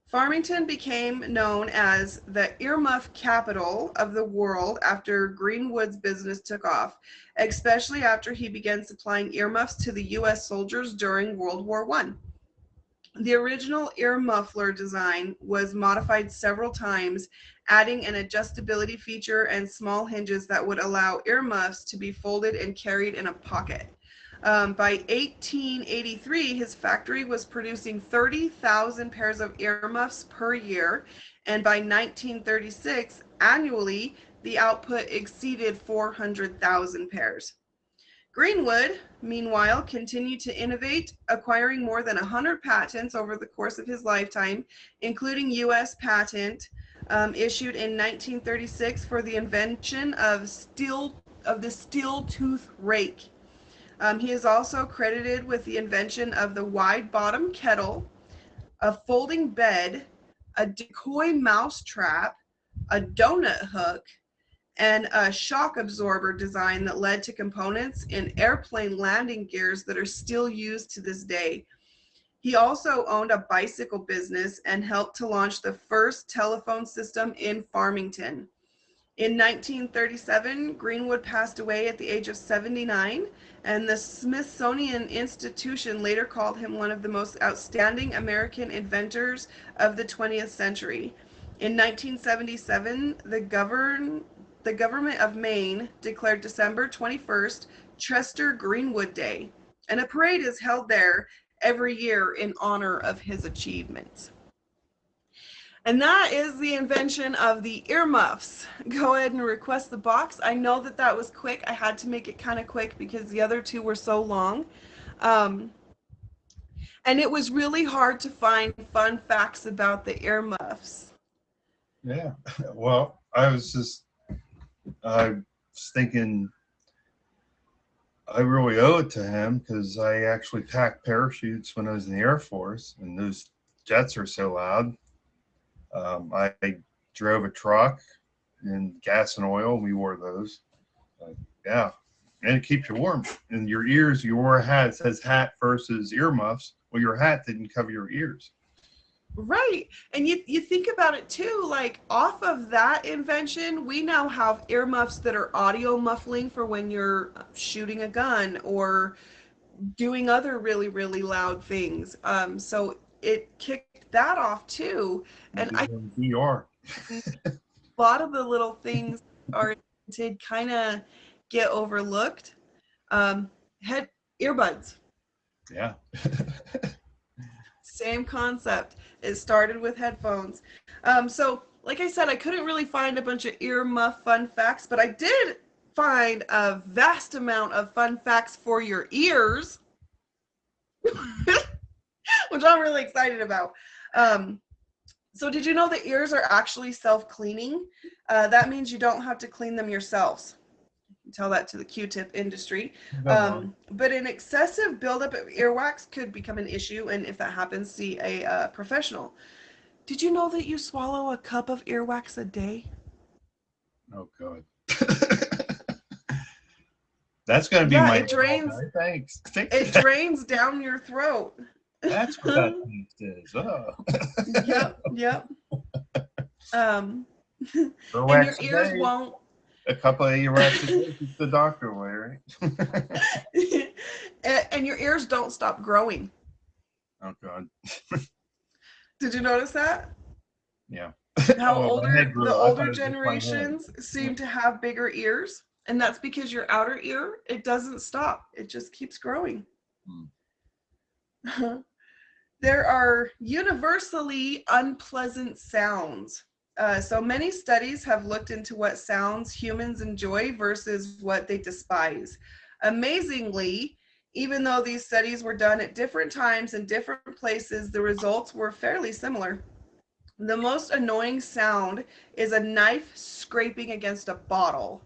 Farmington became known as the earmuff capital of the world after Greenwood's business took off, especially after he began supplying earmuffs to the U.S. soldiers during World War I. The original ear muffler design was modified several times, adding an adjustability feature and small hinges that would allow earmuffs to be folded and carried in a pocket. By 1883, his factory was producing 30,000 pairs of earmuffs per year, and by 1936, annually, the output exceeded 400,000 pairs. Greenwood, meanwhile, continued to innovate, acquiring more than 100 patents over the course of his lifetime, including U.S. patent issued in 1936 for the invention of the steel tooth rake. He is also credited with the invention of the wide bottom kettle, a folding bed, a decoy mouse trap, a donut hook, and a shock absorber design that led to components in airplane landing gears that are still used to this day. He also owned a bicycle business and helped to launch the first telephone system in Farmington. In 1937, Greenwood passed away at the age of 79, and the Smithsonian Institution later called him one of the most outstanding American inventors of the 20th century. In 1977, the government of Maine declared December 21st Chester Greenwood Day, and a parade is held there every year in honor of his achievements. And that is the invention of the earmuffs. Go ahead and request the box. I know that that was quick. I had to make it kind of quick because the other two were so long. And it was really hard to find fun facts about the earmuffs. Yeah. Well, I was thinking I really owe it to him because I actually packed parachutes when I was in the Air Force, and those jets are so loud. I drove a truck in gas and oil. We wore those. Yeah. And it keeps you warm. In your ears, you wore a hat. It says hat versus earmuffs. Well, your hat didn't cover your ears. Right. And you think about it too, like off of that invention, we now have earmuffs that are audio muffling for when you're shooting a gun or doing other really, really loud things. So it kicked that off too. And I VR. a lot of the little things are did kind of get overlooked. Head earbuds. Yeah. Same concept. It started with headphones. So like I said, I couldn't really find a bunch of earmuff fun facts, but I did find a vast amount of fun facts for your ears. which I'm really excited about. So did you know that ears are actually self-cleaning? That means you don't have to clean them yourselves. Tell that to the Q-tip industry. But an excessive buildup of earwax could become an issue, and if that happens, see a professional. Did you know that you swallow a cup of earwax a day? Oh God. That's gonna be it drains. Thanks. It drains down your throat. That's what that taste is. Oh. Yep. And your ears won't. A couple of earwax a day keeps the doctor away, right? And your ears don't stop growing. Oh God. Did you notice that? Yeah. How the older generations seem to have bigger ears, and that's because your outer ear, it doesn't stop. It just keeps growing. There are universally unpleasant sounds. So many studies have looked into what sounds humans enjoy versus what they despise. Amazingly, even though these studies were done at different times in different places, the results were fairly similar. The most annoying sound is a knife scraping against a bottle.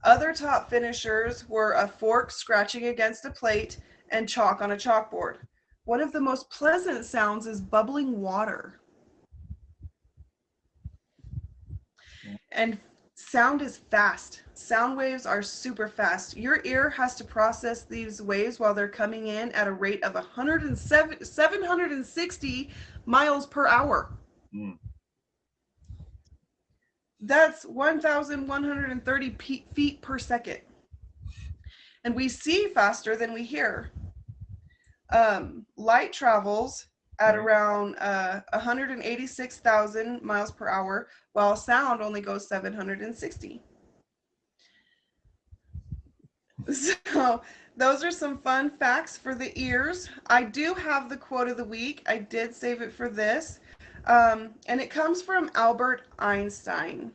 Other top finishers were a fork scratching against a plate and chalk on a chalkboard. One of the most pleasant sounds is bubbling water. And sound is fast. Sound waves are super fast. Your ear has to process these waves while they're coming in at a rate of 760 miles per hour. That's 1,130 feet per second. And we see faster than we hear. Light travels at around 186,000 miles per hour, while sound only goes 760. So those are some fun facts for the ears. I do have the quote of the week. I did save it for this. And it comes from Albert Einstein.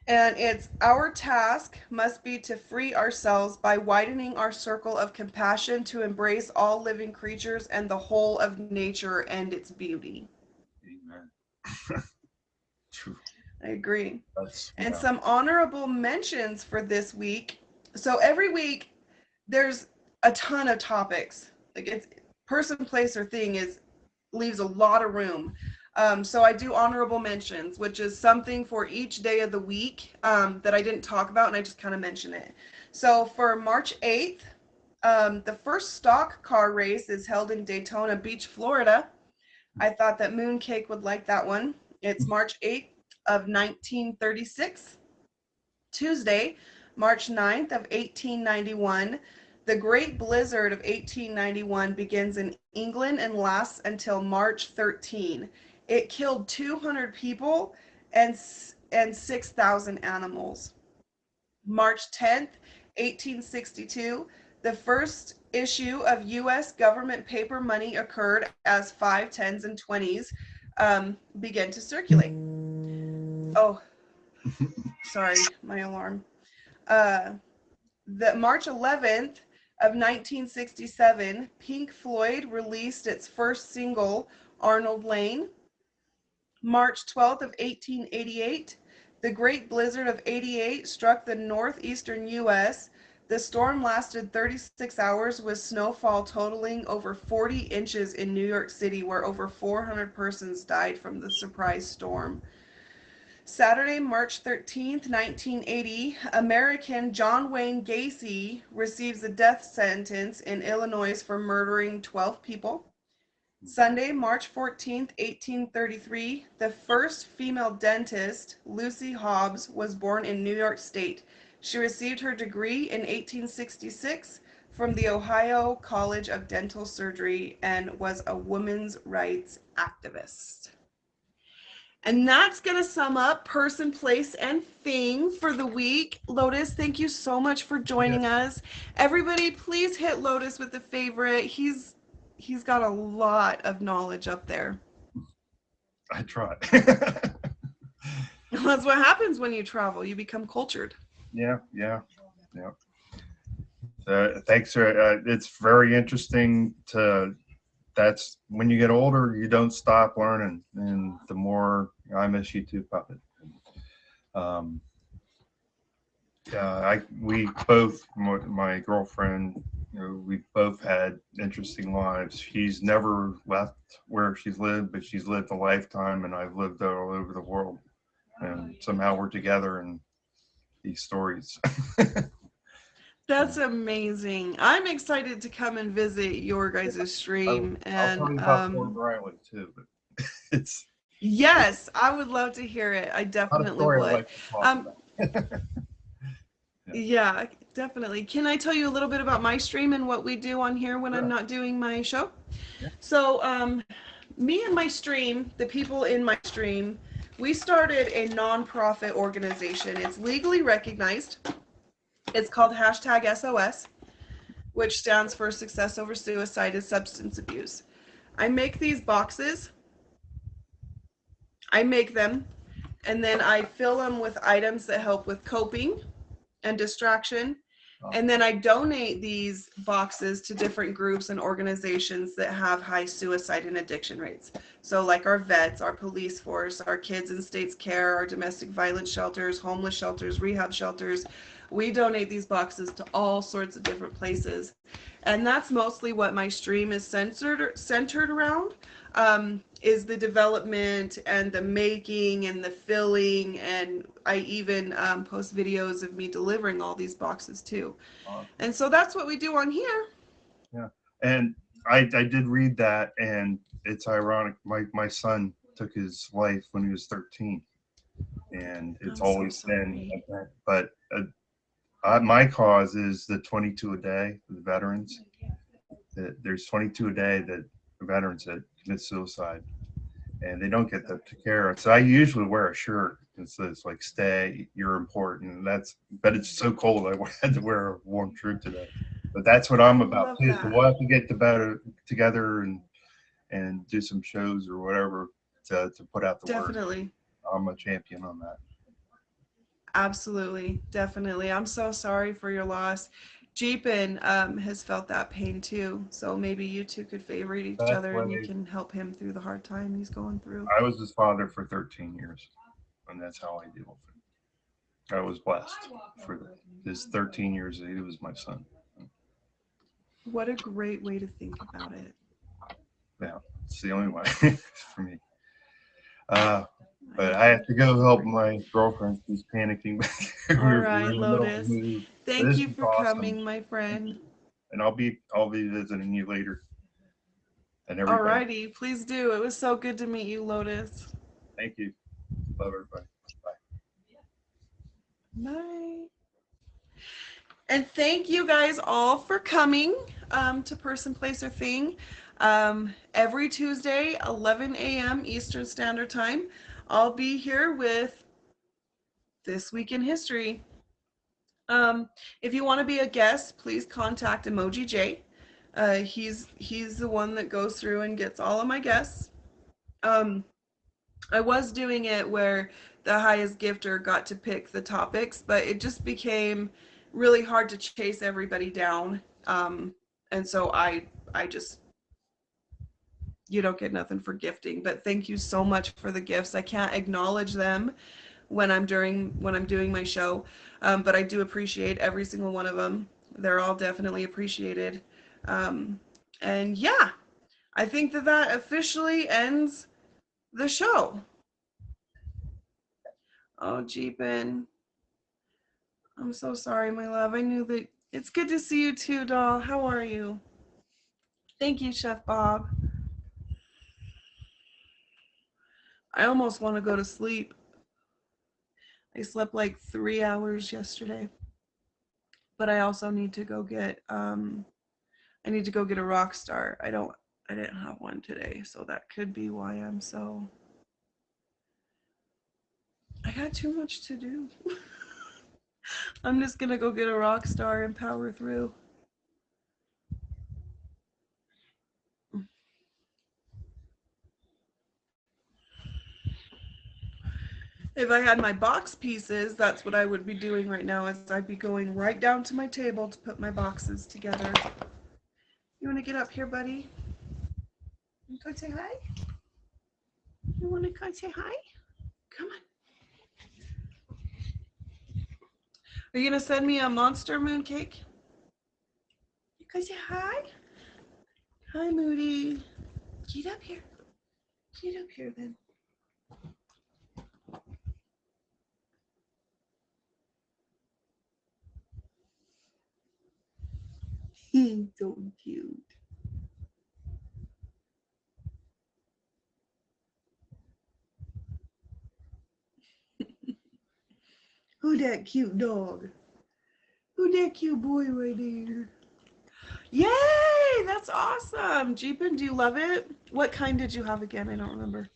And it's, our task must be to free ourselves by widening our circle of compassion to embrace all living creatures and the whole of nature and its beauty. Amen. I agree. And some honorable mentions for this week. So every week there's a ton of topics. Like it's person, place, or thing leaves a lot of room. So I do honorable mentions, which is something for each day of the week that I didn't talk about, and I just kind of mention it. So for March 8th, the first stock car race is held in Daytona Beach, Florida. I thought that Mooncake would like that one. It's March 8th of 1936. Tuesday, March 9th of 1891. The Great Blizzard of 1891 begins in England and lasts until March 13. It killed 200 people and 6,000 animals. March 10th, 1862, the first issue of U.S. government paper money occurred as 5, 10s, and 20s began to circulate. Oh, sorry, my alarm. The March 11th of 1967, Pink Floyd released its first single, Arnold Lane. March 12th of 1888, the Great Blizzard of 88 struck the northeastern U.S. The storm lasted 36 hours with snowfall totaling over 40 inches in New York City, where over 400 persons died from the surprise storm. Saturday, March 13th, 1980, American John Wayne Gacy receives a death sentence in Illinois for murdering 12 people. Sunday, March 14th, 1833, the first female dentist, Lucy Hobbs, was born in New York State. She received her degree in 1866 from the Ohio College of Dental Surgery and was a women's rights activist. And that's going to sum up person, place, and thing for the week. Lotus, thank you so much for joining us. Everybody, please hit Lotus with a favorite. He's got a lot of knowledge up there. I try. That's what happens when you travel. You become cultured. Yeah. Thanks. It's very interesting to. That's when you get older, you don't stop learning, and the more I miss you too, Puppet. Um, we both, my girlfriend, we both had interesting lives. She's never left where she's lived, but she's lived a lifetime, and I've lived all over the world, and somehow we're together in these stories. That's amazing. I'm excited to come and visit your guys' stream. I'll tell And you about Fort Riley too, but it's yes, I would love to hear it. I not a definitely story I would. like to talk Um, about. yeah, definitely. Can I tell you a little bit about my stream and what we do on here when I'm Sure. not doing my show? Yeah. So, me and my stream, the people in my stream, we started a nonprofit organization. It's legally recognized. It's called #SOS, which stands for Success Over Suicide and Substance Abuse. I make these boxes. I make them, and then I fill them with items that help with coping and distraction. And then I donate these boxes to different groups and organizations that have high suicide and addiction rates. So like our vets, our police force, our kids in state's care, our domestic violence shelters, homeless shelters, rehab shelters. We donate these boxes to all sorts of different places. And that's mostly what my stream is centered around. Is the development and the making and the filling, and I even post videos of me delivering all these boxes too. And so that's what we do on here. Yeah, and I did read that, and it's ironic. My son took his life when he was 13, and it's I'm so always been. sorry. But my cause is the 22 a day for the veterans. There's 22 a day that veterans that commit suicide, and they don't get the care. So I usually wear a shirt that says like "Stay, you're important." And but it's so cold I had to wear a warm shirt today. But that's what I'm I about love too. So that. we'll have to get together and do some shows or whatever to put out the word. Definitely. I'm a champion on that. Absolutely. Definitely. I'm so sorry for your loss. Jeepin has felt that pain too. So maybe you two could favorite each That's other why and you can help him through the hard time he's going through. I was his father for 13 years, and that's how I deal with it. I was blessed for his 13 years. He was my son. What a great way to think about it. Yeah, it's the only way for me. But I have to go help my girlfriend. She's panicking back there. All We're right, in the middle of a Lotus. move. But Thank this you is for awesome. coming, my friend. And I'll be visiting you later. And All everybody. righty, please do. It was so good to meet you, Lotus. Thank you. Love everybody. Bye. Bye. And thank you guys all for coming to Person, Place, or Thing. Every Tuesday, 11 a.m. Eastern Standard Time, I'll be here with This Week in History. If you want to be a guest, please contact Emoji J. He's the one that goes through and gets all of my guests. I was doing it where the highest gifter got to pick the topics, but it just became really hard to chase everybody down. And so I just, you don't get nothing for gifting, but thank you so much for the gifts. I can't acknowledge them when I'm doing my show, but I do appreciate every single one of them. They're all definitely appreciated. And yeah, I think that officially ends the show. Oh, Jeepin. I'm so sorry, my love. I knew that. It's good to see you too, doll. How are you? Thank you, Chef Bob. I almost want to go to sleep. I slept like 3 hours yesterday. But I also need to go get I need to go get a rock star. I didn't have one today, so that could be why I'm so I got too much to do. I'm just gonna go get a rock star and power through. If I had my box pieces, that's what I would be doing right now, is I'd be going right down to my table to put my boxes together. You want to get up here, buddy? You come say hi? You want to come say hi? Come on. Are you going to send me a monster mooncake? You can say hi? Hi, Moody. Get up here. Get up here then. He's so cute. Who that cute dog? Who that cute boy right there? Yay! That's awesome. Jeepin, do you love it? What kind did you have again? I don't remember.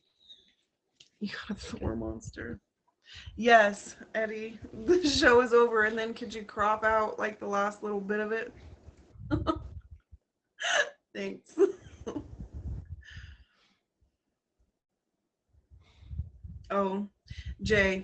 You got a Thor monster. Yes, Eddie. The show is over, and then could you crop out like the last little bit of it? Thanks. Oh, Jay.